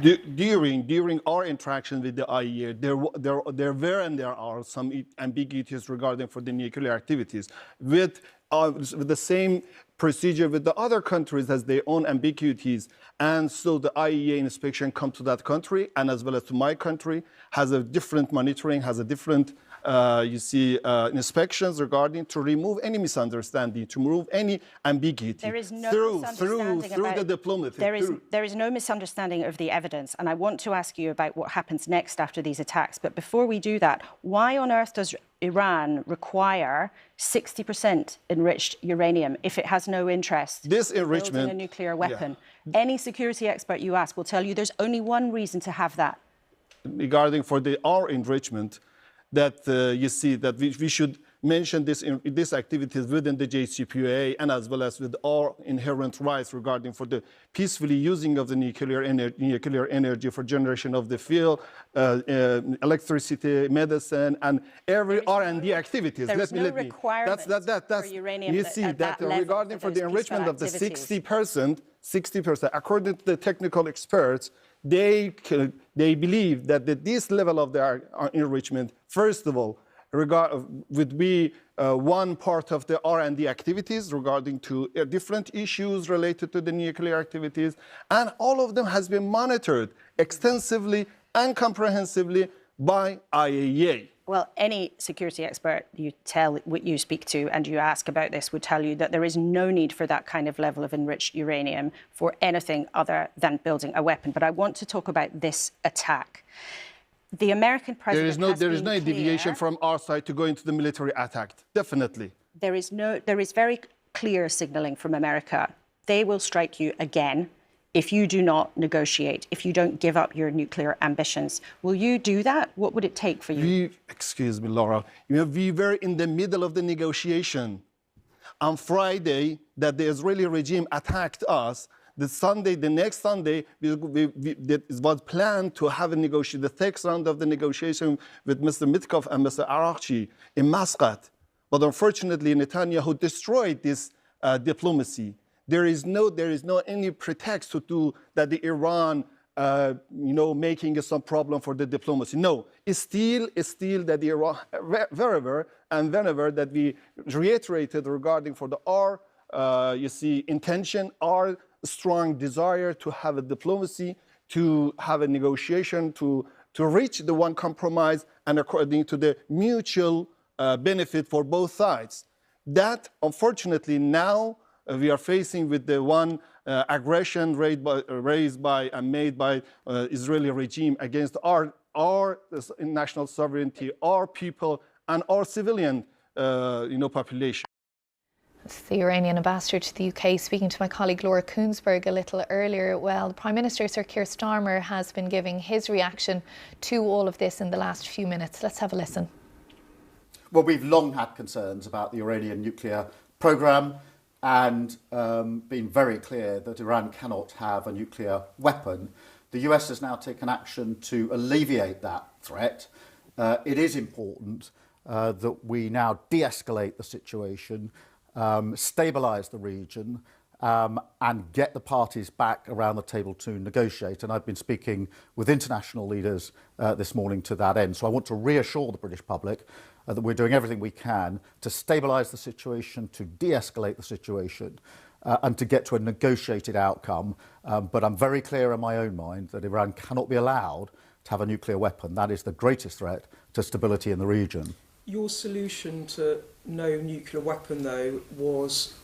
During our interaction with the IAEA, there were and there are some ambiguities regarding for the nuclear activities. With the same procedure with the other countries has their own ambiguities, and so the IAEA inspection come to that country and as well as to my country has a different monitoring, has a different inspections regarding to remove any misunderstanding, to remove any ambiguity. There is no through the diplomacy. There is no misunderstanding of the evidence, and I want to ask you about what happens next after these attacks. But before we do that, why on earth does Iran require 60% enriched uranium if it has no interest this in enrichment building a nuclear weapon? Yeah. Any security expert you ask will tell you there's only one reason to have that. Regarding for our enrichment, that that we should mention these activities within the JCPOA and as well as with our inherent rights regarding for the peacefully using of the nuclear energy for generation of the fuel, electricity, medicine, and every R&D activities. There is no requirement for uranium you see that regarding for the enrichment of the 60%, according to the technical experts, they believe that this level of their enrichment, first of all, would be one part of the R&D activities regarding to different issues related to the nuclear activities, and all of them has been monitored extensively and comprehensively by IAEA. Well, any security expert you speak to and you ask about this would tell you that there is no need for that kind of level of enriched uranium for anything other than building a weapon. But I want to talk about this attack. The American president there is no deviation from our side to go into the military attack. Definitely. There is very clear signaling from America. They will strike you again if you do not negotiate, if you don't give up your nuclear ambitions. Will you do that? What would it take for you? Excuse me, Laura. We were in the middle of the negotiation. On Friday, that the Israeli regime attacked us, the next Sunday, it was planned to have the next round of the negotiation with Mr. Mitkov and Mr. Araghchi in Muscat. But unfortunately, Netanyahu destroyed this diplomacy. There is no any pretext to do that the Iran, making some problem for the diplomacy. No, it's still that the Iran, wherever and whenever that we reiterated regarding for our, intention, our strong desire to have a diplomacy, to have a negotiation, to reach the one compromise and according to the mutual benefit for both sides. That, unfortunately, now we are facing with the one aggression raised by and made by Israeli regime against our national sovereignty, our people, and our civilian, population. It's the Iranian ambassador to the UK speaking to my colleague Laura Kuenssberg a little earlier. Well, the Prime Minister, Sir Keir Starmer, has been giving his reaction to all of this in the last few minutes. Let's have a listen. Well, we've long had concerns about the Iranian nuclear programme and been very clear that Iran cannot have a nuclear weapon. The US has now taken action to alleviate that threat. It is important that we now de-escalate the situation stabilise the region, and get the parties back around the table to negotiate. And I've been speaking with international leaders this morning to that end. So I want to reassure the British public that we're doing everything we can to stabilise the situation, to de-escalate the situation, and to get to a negotiated outcome. But I'm very clear in my own mind that Iran cannot be allowed to have a nuclear weapon. That is the greatest threat to stability in the region. Your solution to no nuclear weapon, though, was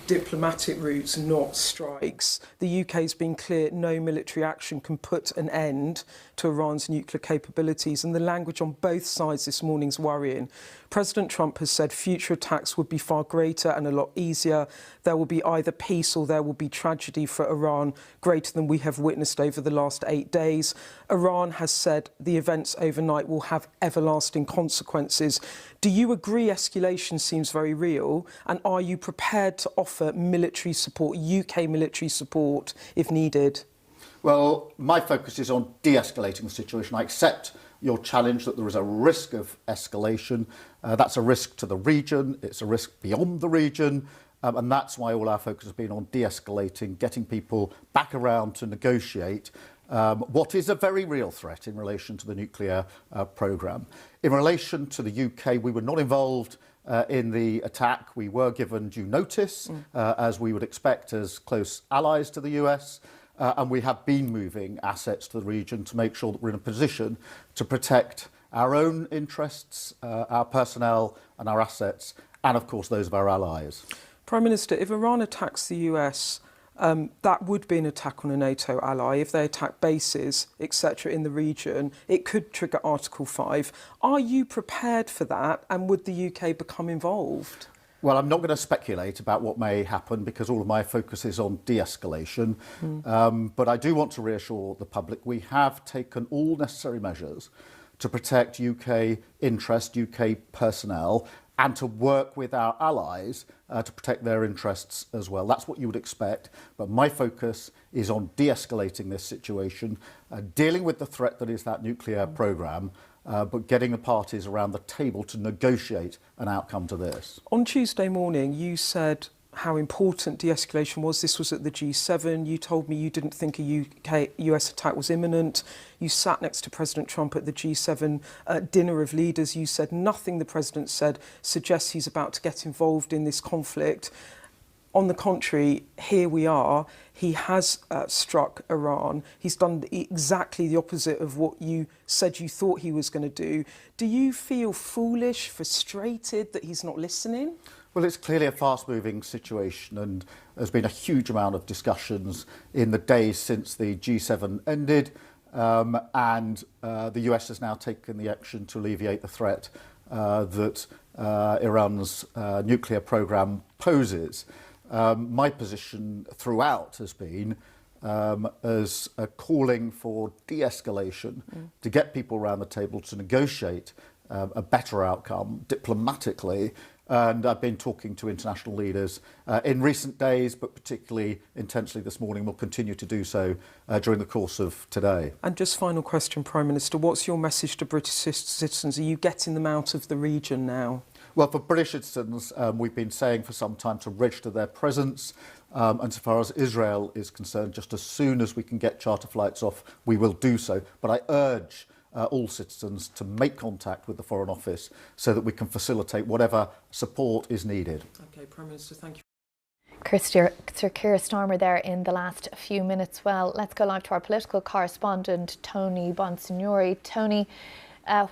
diplomatic routes, not strikes. The UK's been clear no military action can put an end to Iran's nuclear capabilities, and the language on both sides this morning is worrying. President Trump has said future attacks would be far greater and a lot easier. There will be either peace or there will be tragedy for Iran, greater than we have witnessed over the last 8 days. Iran has said the events overnight will have everlasting consequences. Do you agree escalation seems very real, and are you prepared to offer military support, UK military support, if needed? Well, my focus is on de-escalating the situation. I accept your challenge that there is a risk of escalation. That's a risk to the region, it's a risk beyond the region, and that's why all our focus has been on de-escalating, getting people back around to negotiate what is a very real threat in relation to the nuclear programme. In relation to the UK, we were not involved in the attack. We were given due notice, as we would expect as close allies to the US. And we have been moving assets to the region to make sure that we're in a position to protect our own interests, our personnel and our assets, and of course those of our allies. Prime Minister, if Iran attacks the US, that would be an attack on a NATO ally. If they attack bases, etc. in the region, it could trigger Article 5. Are you prepared for that, and would the UK become involved? Well, I'm not going to speculate about what may happen because all of my focus is on de-escalation. But I do want to reassure the public we have taken all necessary measures to protect UK interest, UK personnel, and to work with our allies to protect their interests as well. That's what you would expect. But my focus is on de-escalating this situation, dealing with the threat that is that nuclear programme, but getting the parties around the table to negotiate an outcome to this. On Tuesday morning, you said how important de-escalation was. This was at the G7. You told me you didn't think a US attack was imminent. You sat next to President Trump at the G7 dinner of leaders. You said nothing the president said suggests he's about to get involved in this conflict. On the contrary, here we are. He has struck Iran. He's done exactly the opposite of what you said you thought he was going to do. Do you feel foolish, frustrated that he's not listening? Well, it's clearly a fast-moving situation, and there's been a huge amount of discussions in the days since the G7 ended, and the US has now taken the action to alleviate the threat that Iran's nuclear programme poses. My position throughout has been as a calling for de-escalation, to get people around the table to negotiate a better outcome diplomatically. And I've been talking to international leaders in recent days, but particularly intensely this morning. We'll continue to do so during the course of today. And just final question, Prime Minister, what's your message to British citizens? Are you getting them out of the region now? Well, for British citizens, we've been saying for some time to register their presence. And so far as Israel is concerned, just as soon as we can get charter flights off, we will do so. But I urge all citizens to make contact with the Foreign Office so that we can facilitate whatever support is needed. OK, Prime Minister, thank you. Sir Keir Starmer there in the last few minutes. Well, let's go live to our political correspondent, Tony Bonsignori. Tony,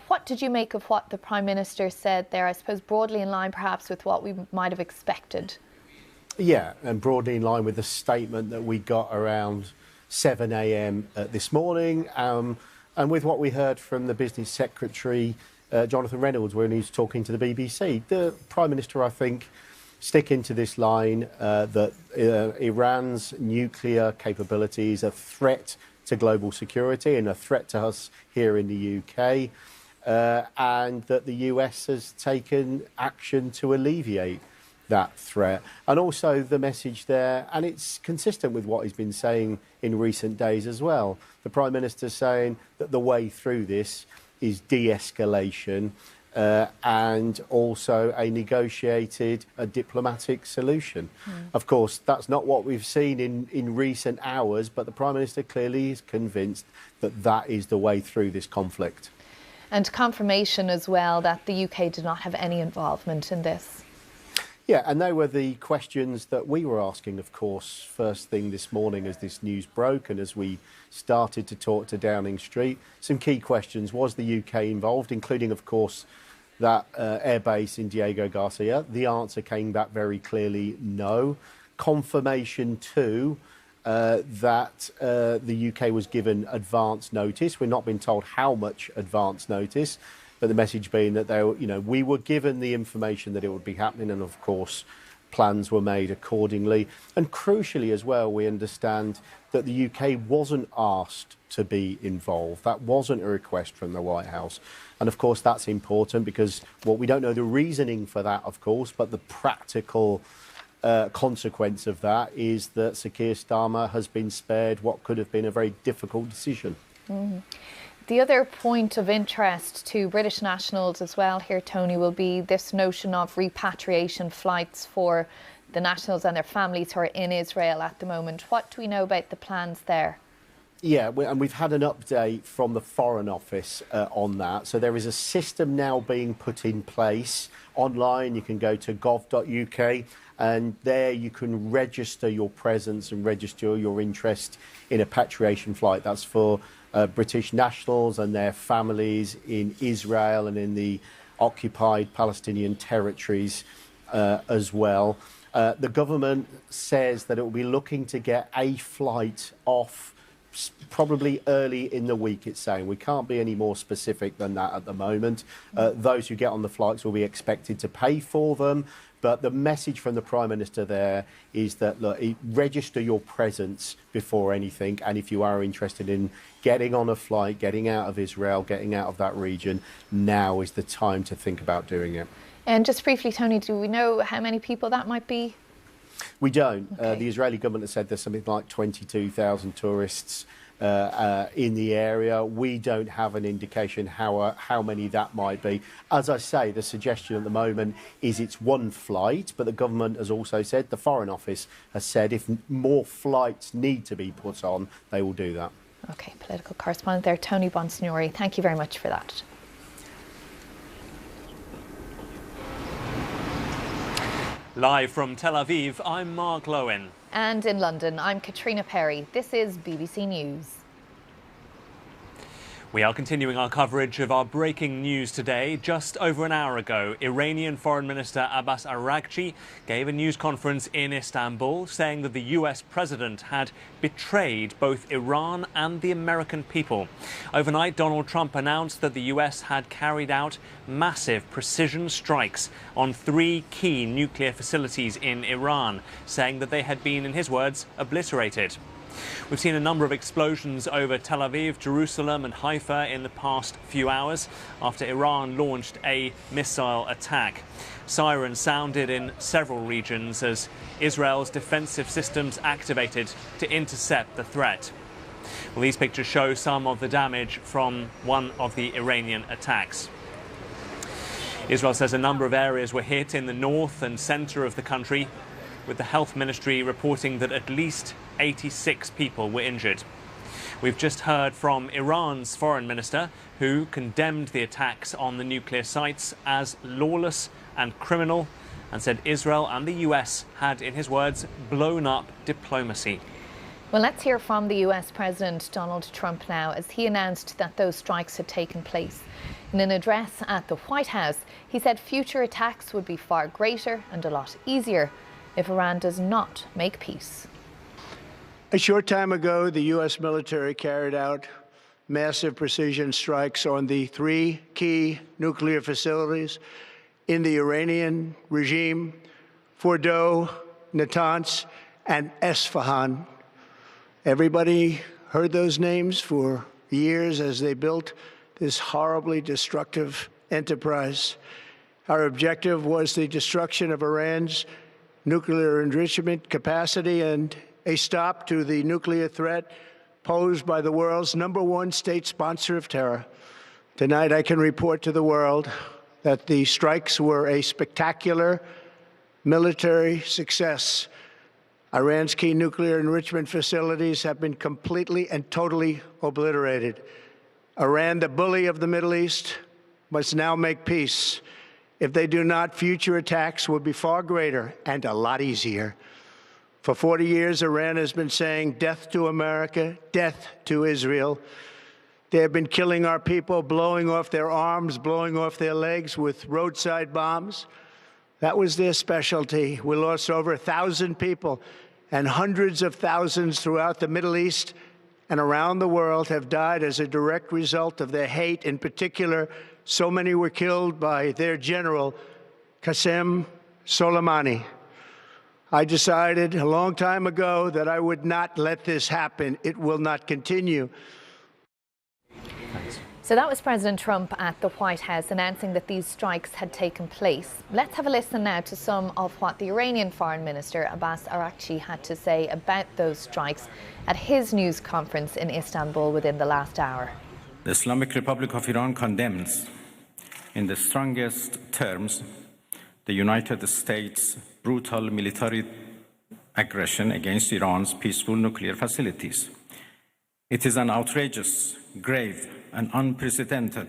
what did you make of what the Prime Minister said there? I suppose broadly in line perhaps with what we might have expected. Yeah, and broadly in line with the statement that we got around 7 a.m. This morning, and with what we heard from the Business Secretary, Jonathan Reynolds, when he was talking to the BBC. The Prime Minister, I think, sticking to this line that Iran's nuclear capabilities are a threat to global security and a threat to us here in the UK, and that the US has taken action to alleviate that threat. And also the message there, and it's consistent with what he's been saying in recent days as well. The Prime Minister saying that the way through this is de-escalation, and also a negotiated diplomatic solution. Of course, that's not what we've seen in recent hours, but the Prime Minister clearly is convinced that that is the way through this conflict. And confirmation as well that the UK did not have any involvement in this. Yeah, and they were the questions that we were asking, of course, first thing this morning as this news broke and as we started to talk to Downing Street. Some key questions. Was the UK involved, including, of course, that airbase in Diego Garcia? The answer came back very clearly, no. Confirmation too that the UK was given advance notice. We're not being told how much advance notice, but the message being that we were given the information that it would be happening, and of course plans were made accordingly. And crucially as well, we understand that the UK wasn't asked to be involved. That wasn't a request from the White House. And of course that's important because we don't know the reasoning for that, of course, but the practical consequence of that is that Sir Keir Starmer has been spared what could have been a very difficult decision. Mm-hmm. The other point of interest to British nationals as well here, Tony, will be this notion of repatriation flights for the nationals and their families who are in Israel at the moment. What do we know about the plans there? Yeah, and we've had an update from the Foreign Office on that. So there is a system now being put in place online. You can go to gov.uk and there you can register your presence and register your interest in a repatriation flight. That's for British nationals and their families in Israel and in the occupied Palestinian territories as well. The government says that it will be looking to get a flight off probably early in the week, it's saying. We can't be any more specific than that at the moment. Those who get on the flights will be expected to pay for them. But the message from the Prime Minister there is that, look, register your presence before anything. And if you are interested in getting on a flight, getting out of Israel, getting out of that region, now is the time to think about doing it. And just briefly, Tony, do we know how many people that might be? We don't. Okay. The Israeli government has said there's something like 22,000 tourists in the area. We don't have an indication how many that might be. As I say, the suggestion at the moment is it's one flight, but the government has also said, the Foreign Office has said, if more flights need to be put on, they will do that. Okay, political correspondent there, Tony Bonsignori. Thank you very much for that. Live from Tel Aviv, I'm Mark Lowen. And in London, I'm Katrina Perry. This is BBC News. We are continuing our coverage of our breaking news today. Just over an hour ago, Iranian Foreign Minister Abbas Araghchi gave a news conference in Istanbul saying that the US president had betrayed both Iran and the American people. Overnight, Donald Trump announced that the US had carried out massive precision strikes on 3 key nuclear facilities in Iran, saying that they had been, in his words, obliterated. We've seen a number of explosions over Tel Aviv, Jerusalem and Haifa in the past few hours after Iran launched a missile attack. Sirens sounded in several regions as Israel's defensive systems activated to intercept the threat. Well, these pictures show some of the damage from one of the Iranian attacks. Israel says a number of areas were hit in the north and centre of the country, with the health ministry reporting that at least 86 people were injured. We've just heard from Iran's foreign minister, who condemned the attacks on the nuclear sites as lawless and criminal, and said Israel and the US had, in his words, blown up diplomacy. Well, let's hear from the US President Donald Trump now, as he announced that those strikes had taken place. In an address at the White House, he said future attacks would be far greater and a lot easier if Iran does not make peace. A short time ago, the U.S. military carried out massive precision strikes on the 3 key nuclear facilities in the Iranian regime: Fordow, Natanz, and Esfahan. Everybody heard those names for years as they built this horribly destructive enterprise. Our objective was the destruction of Iran's nuclear enrichment capacity and a stop to the nuclear threat posed by the world's #1 state sponsor of terror. Tonight, I can report to the world that the strikes were a spectacular military success. Iran's key nuclear enrichment facilities have been completely and totally obliterated. Iran, the bully of the Middle East, must now make peace. If they do not, future attacks will be far greater and a lot easier. For 40 years, Iran has been saying death to America, death to Israel. They have been killing our people, blowing off their arms, blowing off their legs with roadside bombs. That was their specialty. We lost over 1,000 people, and hundreds of thousands throughout the Middle East and around the world have died as a direct result of their hate. In particular, so many were killed by their general, Qasem Soleimani. I decided a long time ago that I would not let this happen. It will not continue. So that was President Trump at the White House announcing that these strikes had taken place. Let's have a listen now to some of what the Iranian Foreign Minister Abbas Araghchi had to say about those strikes at his news conference in Istanbul within the last hour. The Islamic Republic of Iran condemns in the strongest terms the United States' brutal military aggression against Iran's peaceful nuclear facilities. It is an outrageous, grave, and unprecedented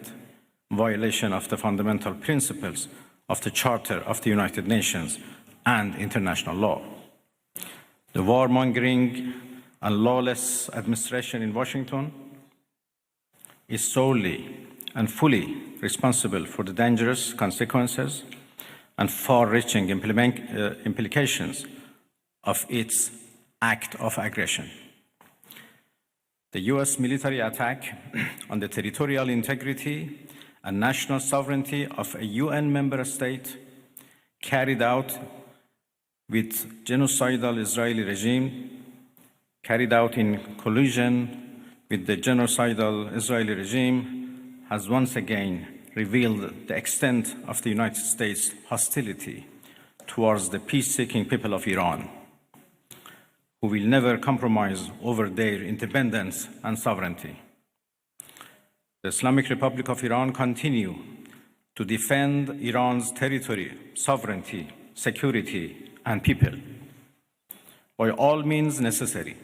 violation of the fundamental principles of the Charter of the United Nations and international law. The warmongering and lawless administration in Washington is solely and fully responsible for the dangerous consequences and far-reaching implications of its act of aggression. The U.S. military attack on the territorial integrity and national sovereignty of a UN member state carried out with genocidal Israeli regime, carried out in collusion with the genocidal Israeli regime, has once again revealed the extent of the United States' hostility towards the peace-seeking people of Iran, who will never compromise over their independence and sovereignty. The Islamic Republic of Iran continues to defend Iran's territory, sovereignty, security, and people by all means necessary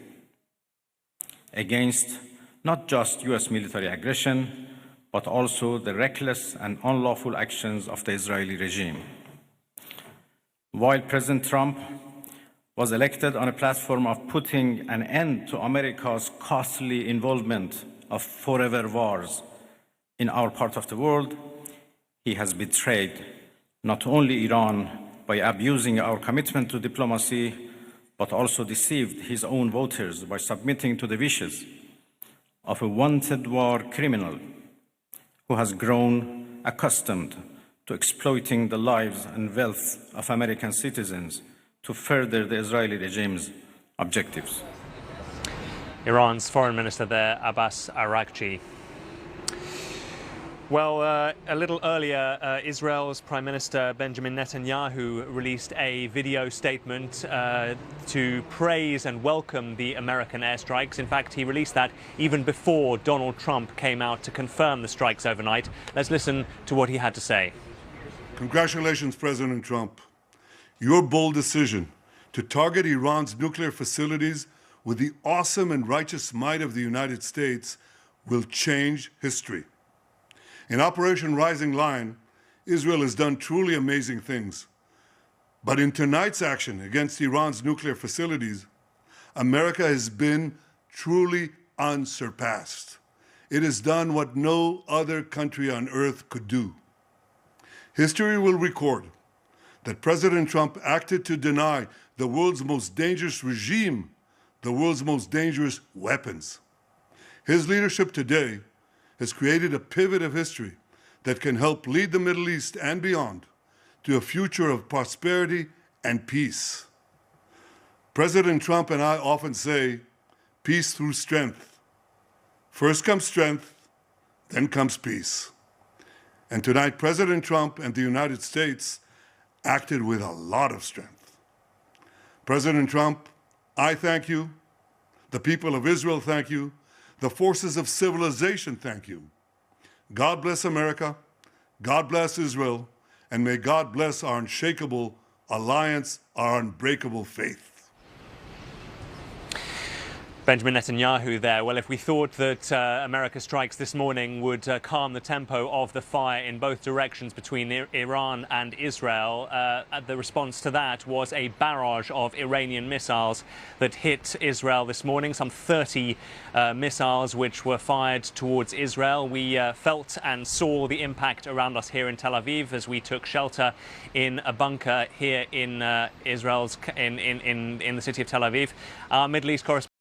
against not just US military aggression, but also the reckless and unlawful actions of the Israeli regime. While President Trump was elected on a platform of putting an end to America's costly involvement of forever wars in our part of the world, he has betrayed not only Iran by abusing our commitment to diplomacy, but also deceived his own voters by submitting to the wishes of a wanted war criminal who has grown accustomed to exploiting the lives and wealth of American citizens to further the Israeli regime's objectives. Iran's foreign minister there, Abbas Araghchi. Well, a little earlier, Israel's Prime Minister Benjamin Netanyahu released a video statement to praise and welcome the American airstrikes. In fact, he released that even before Donald Trump came out to confirm the strikes overnight. Let's listen to what he had to say. Congratulations, President Trump. Your bold decision to target Iran's nuclear facilities with the awesome and righteous might of the United States will change history. In Operation Rising Lion, Israel has done truly amazing things. But in tonight's action against Iran's nuclear facilities, America has been truly unsurpassed. It has done what no other country on earth could do. History will record that President Trump acted to deny the world's most dangerous regime the world's most dangerous weapons. His leadership today has created a pivot of history that can help lead the Middle East and beyond to a future of prosperity and peace. President Trump and I often say, peace through strength. First comes strength, then comes peace. And tonight, President Trump and the United States acted with a lot of strength. President Trump, I thank you. The people of Israel thank you. The forces of civilization thank you. God bless America. God bless Israel, and may God bless our unshakable alliance, our unbreakable faith. Benjamin Netanyahu there. Well, if we thought that America's strikes this morning would calm the tempo of the fire in both directions between Iran and Israel, the response to that was a barrage of Iranian missiles that hit Israel this morning, some 30 missiles which were fired towards Israel. We felt and saw the impact around us here in Tel Aviv as we took shelter in a bunker here in Israel's in the city of Tel Aviv. Our Middle East correspondent